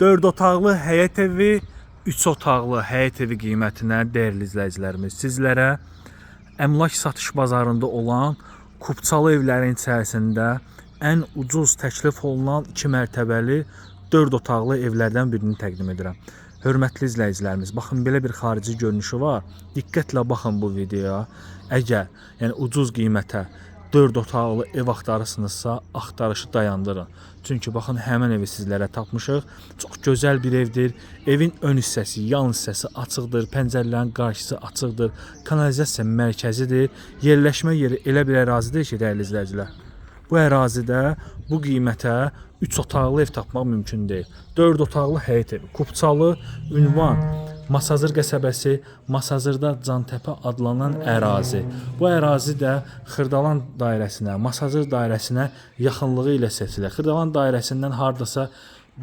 4 otaqlı həyət evi, 3 otaqlı həyət evi qiymətinə dəyərli izləyicilərimiz sizlərə əmlak satış bazarında olan Kupçalı evlərin içərisində ən ucuz təklif olunan 2 mərtəbəli 4 otaqlı evlərdən birini təqdim edirəm. Hörmətli izləyicilərimiz, baxın belə bir xarici görünüşü var. Diqqətlə baxın bu videoya. Əgər ucuz qiymətə 4 otaqlı ev axtarırsınızsa, axtarışı dayandırın. Çünki baxın həmin evi sizlərə tapmışıq. Çox gözəl bir evdir. Evin ön hissəsi, yan hissəsi açıqdır. Pəncərələrin qarşısı açıqdır. Kanalizasiya mərkəzidir. Yerləşmə yeri elə bir ərazidir ki, dəyərli izləyicilər. Bu ərazidə bu qiymətə 3 otaqlı ev tapmaq mümkün deyil. 4 otaqlı həyət evi. Kupçalı, ünvan Masazır qəsəbəsi, Masazırda Cantəpə adlanan ərazi. Bu ərazi də Xırdalan dairəsinə, Masazır dairəsinə yaxınlığı ilə seçilir. Xırdalan dairəsindən hardasa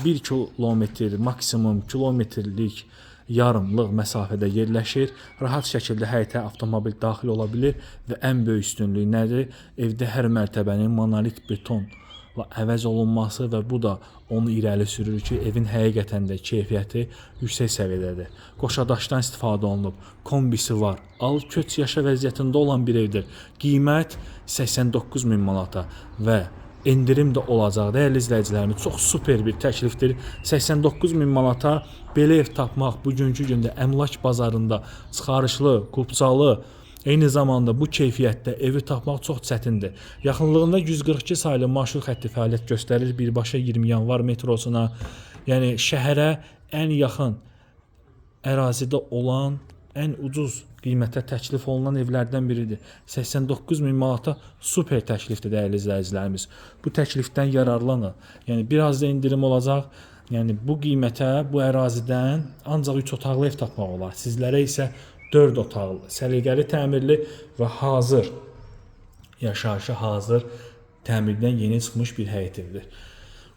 1 kilometr, maksimum kilometrlik yarımlıq məsafədə yerləşir. Rahat şəkildə həyətə avtomobil daxil ola bilir və ən böyük üstünlüyü nədir? Evdə hər mərtəbənin monolit betonla əvəz olunması və bu da onu irəli sürür ki, evin həqiqətən də keyfiyyəti yüksək səviyyədədir. Qoşadaşdan istifadə olunub, kombisi var, al köç yaşa vəziyyətində olan bir evdir. Qiymət 89 min manata və endirim də olacaq. Dəyərli izləyicilərimiz, çox super bir təklifdir. 89 min manata belə ev tapmaq bugünkü gündə əmlak bazarında çıxarışlı, Kupçalı, eyni zamanda bu keyfiyyətdə evi tapmaq çox çətindir. Yaxınlığında 142 saylı marşrut xətti fəaliyyət göstərir birbaşa 20 yanvar metrosuna. Yəni şəhərə ən yaxın ərazidə olan ən ucuz qiymətə təklif olunan evlərdən biridir. 89 min manata super təklifdir dəyərli izləyicilərimiz. Bu təklifdən yararlanın. Yəni biraz da indirim olacaq. Yəni bu qiymətə bu ərazidən ancaq 3 otaqlı ev tapmaq olar. Sizlərə isə 4 otaqlı, səliqəli təmirli və hazır, yaşayışa hazır təmirdən yeni çıxmış bir həyət evidir.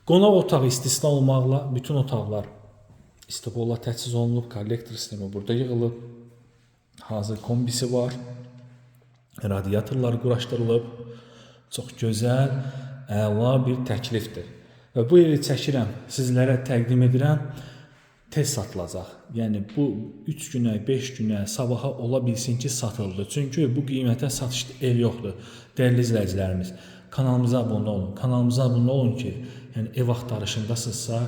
Qonaq otağı istisna olmaqla bütün otaqlar istiqolla təchiz olunub, kollektor sistemi burada yığılıb, hazır kombisi var, radiatorlar quraşdırılıb, çox gözəl, əla bir təklifdir. Və bu evi çəkirəm, sizlərə təqdim edirəm. Tez satılacaq. Yəni bu 3 günə, 5 günə, sabaha ola bilsin ki, satıldı. Çünki bu qiymətə satışlı ev yoxdur. Dəyərli izləyicilərimiz, kanalımıza abunə olun. Kanalımıza abunə olun ki, ev axtarışındasınızsa,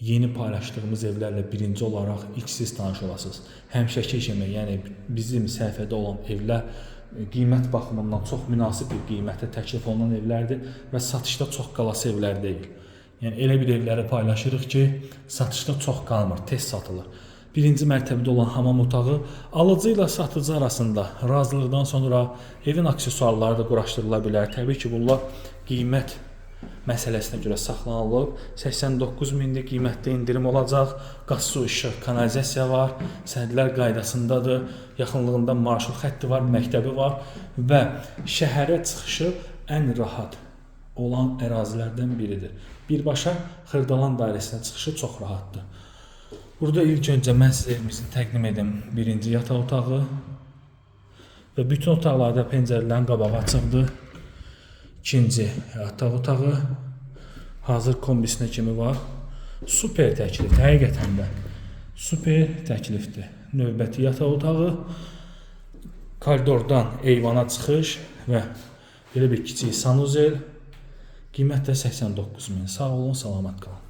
yeni paylaşdığımız evlərlə birinci olaraq ilk siz tanış olasınız. Həmişəki kimi, yəni bizim səhifədə olan evlər qiymət baxımından çox münasib bir qiymətə təklif olunan evlərdir və satışda çox qalası evlər deyil. Yəni elə bir evləri paylaşırıq ki, satışda çox qalmır, tez satılır. Birinci mərtəbədə olan hamam otağı alıcı ilə satıcı arasında razılıqdan sonra evin aksesuarları da quraşdırıla bilər. Təbii ki, bunlar qiymət məsələsinə görə saxlanılıb. 89 minlik qiymətdə indirim olacaq. Qaz, su, işıq, kanalizasiya var. Sənədlər qaydasındadır. Yaxınlığında marşrut xətti var, məktəbi var və şəhərə çıxışı ən rahat olan ərazilərdən biridir. Birbaşa Xırdalan dairəsinə çıxışı çox rahatdır. Burada ilk öncə mən sizə evimizi təqdim edim. Birinci yataq otağı və bütün otaqlarda pəncərələrin qabağı açıqdır. İkinci yataq otağı hazır kombisinə kimi var. Super təklifdir, həqiqətən də super təklifdir. Növbəti yataq otağı, koridordan eyvana çıxış və belə bir kiçik sanuzel. Qiymət də 89 min. Sağ olun, salamat qalın.